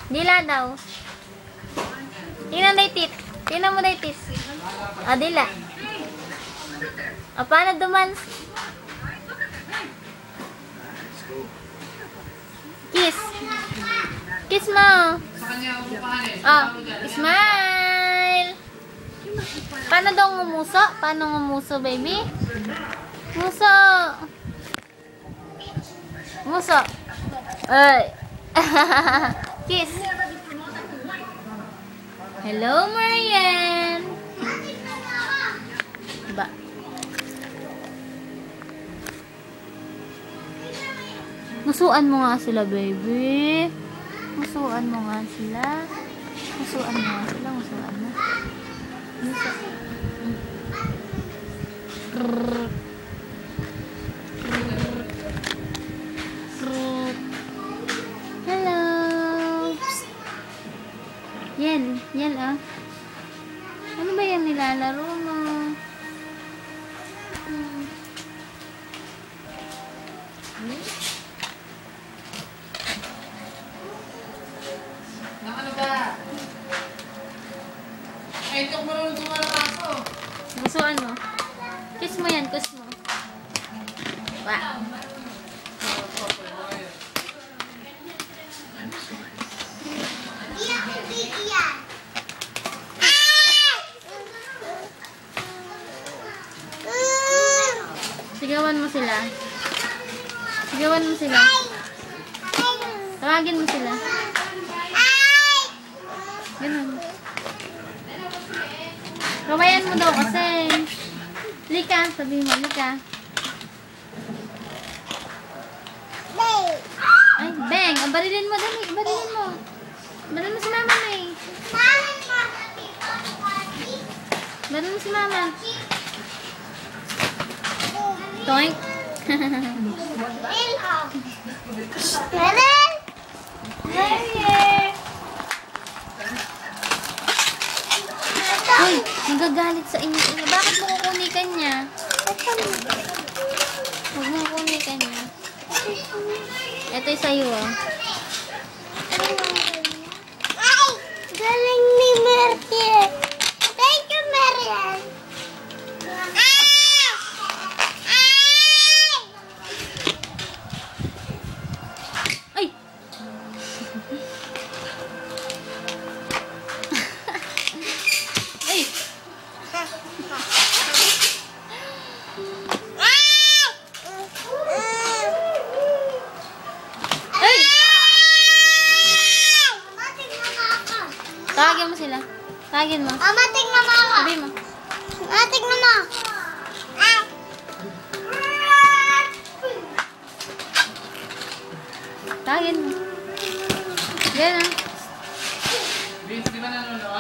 Dila daw. Tingnan na itit. Tingnan mo na itit. Ah, dila. Ah, paano duman? Kiss. Kiss mo. Ah, smile. Paano daw ngumuso? Paano ngumuso, baby? Muso. Muso. Ay. Kiss. Hello, Marian. Ba. Musuan mo nga sila, baby. Musuan mo nga sila. Musuan mo nga sila. Musuan mo. Muso. Hello. Yan. Yan, ah. Ano ba yan nilalaro mo? Ano ba? Ay, ito marunong tumalaso. Musuan mo. Kiss mo yan. Kiss mo. Wow. Sigawan mo sila. Sigawan mo sila. Tawagin mo sila. Ganun. Kawayan mo daw kasi. Lika. Sabihin mo, lika. Ay, bang. Barilin mo, dali. Barilin mo. Barilin mo si mama na eh. Barilin mo si mama. Toink. Uy, nagagalit sa inyo. Bakit mo kukunikan niya? Huwag mo kukunikan niya. Ito'y sa'yo, ah. Ay! Galing ni Merkel. Thank you, Marian. Ay! Ay! Ay! Tawagin mo sila. Tawagin mo. Mama, tingnan mo ako. Sabi mo. Mama, tingnan mo. Tawagin mo. Yan, ah. Vince, di ba nanonood?